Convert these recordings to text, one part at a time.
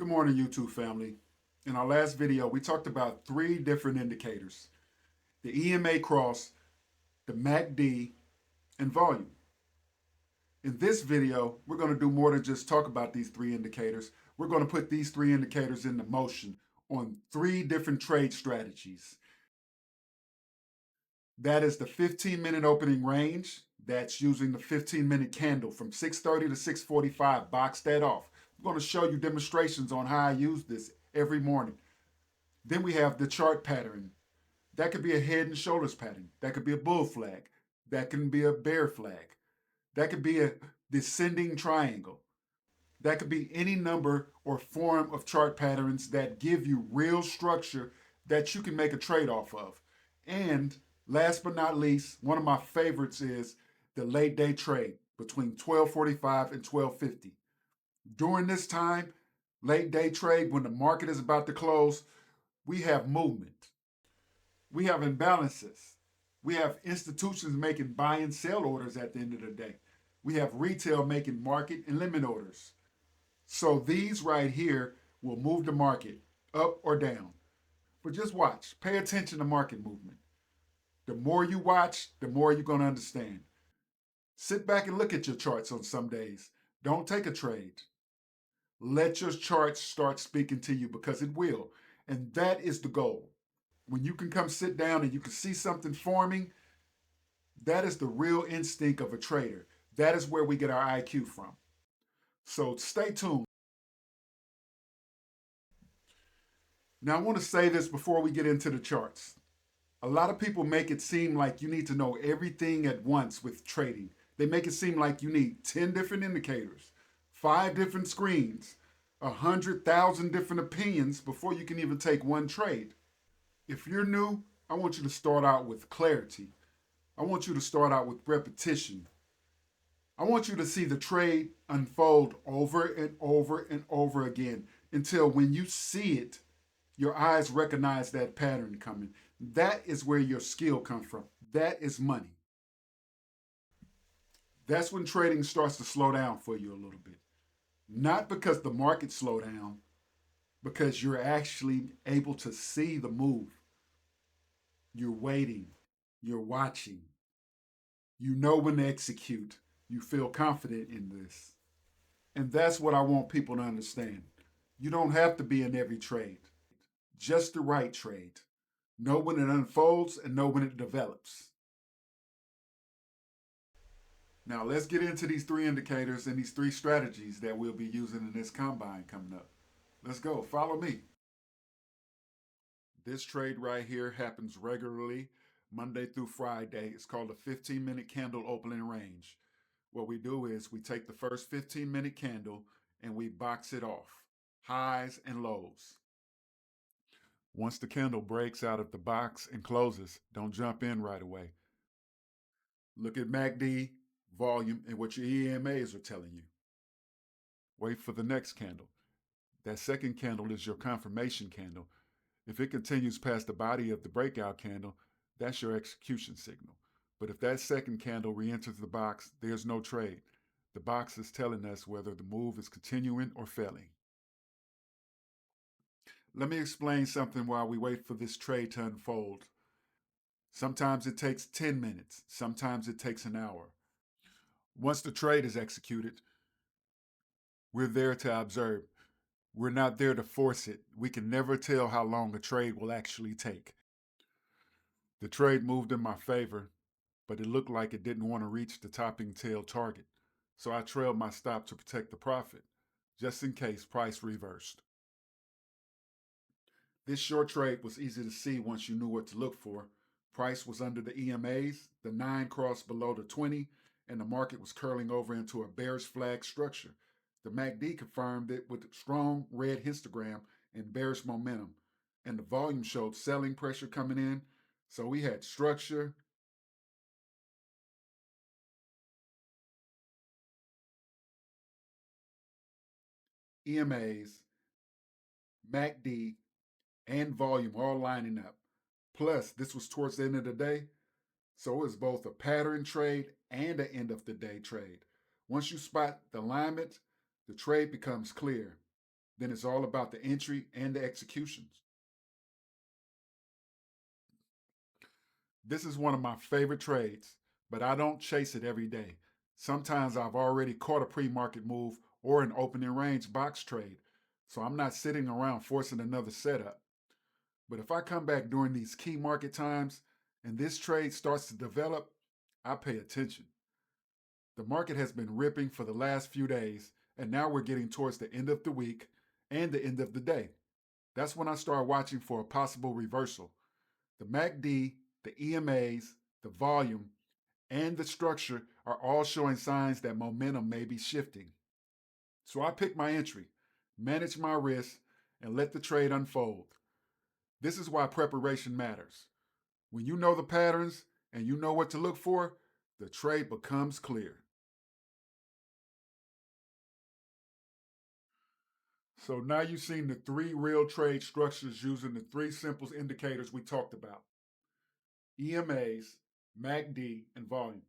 Good morning, YouTube family. In our last video, we talked about three different indicators: the EMA cross, the MACD, and volume. In this video, we're going to do more than just talk about these three indicators. We're going to put these three indicators into motion on three different trade strategies. That is the 15-minute opening range. That's using the 15-minute candle from 6:30 to 6:45. Box that off. I'm going to show you demonstrations on how I use this every morning. Then we have the chart pattern. That could be a head and shoulders pattern. That could be a bull flag. That can be a bear flag. That could be a descending triangle. That could be any number or form of chart patterns that give you real structure that you can make a trade off of. And last but not least, one of my favorites is the late day trade between 12:45 and 12:50. During this time, late day trade, when the market is about to close, we have movement. We have imbalances. We have institutions making buy and sell orders at the end of the day. We have retail making market and limit orders. So these right here will move the market up or down. But just watch, pay attention to market movement. The more you watch, the more you're going to understand. Sit back and look at your charts on some days. Don't take a trade. Let your charts start speaking to you, because it will. And that is the goal. When you can come sit down and you can see something forming, that is the real instinct of a trader. That is where we get our IQ from. So stay tuned. Now, I want to say this before we get into the charts. A lot of people make it seem like you need to know everything at once with trading. They make it seem like you need 10 different indicators, 5 different screens, 100,000 different opinions before you can even take one trade. If you're new, I want you to start out with clarity. I want you to start out with repetition. I want you to see the trade unfold over and over and over again until when you see it, your eyes recognize that pattern coming. That is where your skill comes from. That is money. That's when trading starts to slow down for you a little bit. Not because the market slowed down, because you're actually able to see the move. You're waiting. You're watching. You know when to execute. You feel confident in this. And that's what I want people to understand. You don't have to be in every trade, just the right trade. Know when it unfolds and know when it develops. Now, let's get into these three indicators and these three strategies that we'll be using in this combine coming up. Let's go. Follow me. This trade right here happens regularly, Monday through Friday. It's called a 15-minute candle opening range. What we do is we take the first 15-minute candle and we box it off, highs and lows. Once the candle breaks out of the box and closes, don't jump in right away. Look at MACD, volume, and what your EMAs are telling you. Wait for the next candle. That second candle is your confirmation candle. If it continues past the body of the breakout candle, that's your execution signal. But if that second candle re-enters the box, there's no trade. The box is telling us whether the move is continuing or failing. Let me explain something while we wait for this trade to unfold. Sometimes it takes 10 minutes. Sometimes it takes an hour. Once the trade is executed, we're there to observe. We're not there to force it. We can never tell how long a trade will actually take. The trade moved in my favor, but it looked like it didn't want to reach the topping tail target. So I trailed my stop to protect the profit, just in case price reversed. This short trade was easy to see once you knew what to look for. Price was under the EMAs, the 9 crossed below the 20, and the market was curling over into a bearish flag structure. The MACD confirmed it with strong red histogram and bearish momentum, and the volume showed selling pressure coming in. So we had structure, EMAs, MACD, and volume all lining up. Plus, this was towards the end of the day, so it was both a pattern trade and an end of the day trade. Once you spot the alignment, the trade becomes clear. then it's all about the entry and the executions. This is one of my favorite trades, but I don't chase it every day. Sometimes I've already caught a pre-market move or an opening range box trade, so I'm not sitting around forcing another setup. But if I come back during these key market times and this trade starts to develop, I pay attention. The market has been ripping for the last few days, and now we're getting towards the end of the week and the end of the day. That's when I start watching for a possible reversal. The MACD, the EMAs, the volume, and the structure are all showing signs that momentum may be shifting. So I pick my entry, manage my risk, and let the trade unfold. This is why preparation matters. When you know the patterns and you know what to look for, the trade becomes clear. So now you've seen the three real trade structures using the three simple indicators we talked about: EMAs, MACD, and volume.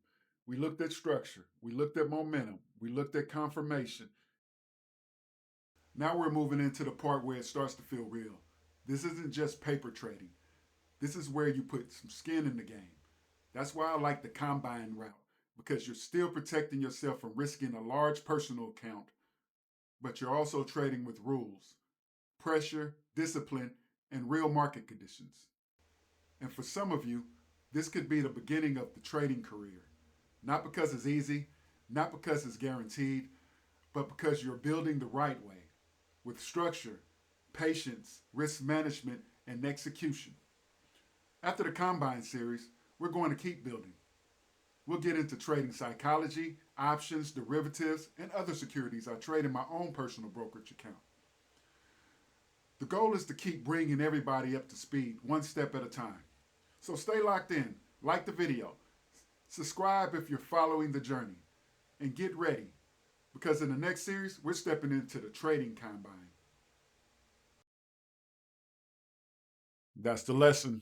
We looked at structure, we looked at momentum, we looked at confirmation. Now we're moving into the part where it starts to feel real. This isn't just paper trading. This is where you put some skin in the game. That's why I like the combine route, because you're still protecting yourself from risking a large personal account, but you're also trading with rules, pressure, discipline, and real market conditions. And for some of you, this could be the beginning of the trading career. Not because it's easy, not because it's guaranteed, but because you're building the right way with structure, patience, risk management, and execution. After the Combine series, we're going to keep building. We'll get into trading psychology, options, derivatives, and other securities I trade in my own personal brokerage account. The goal is to keep bringing everybody up to speed one step at a time. So stay locked in, like the video, subscribe if you're following the journey, and get ready, because in the next series, we're stepping into the trading combine. That's the lesson.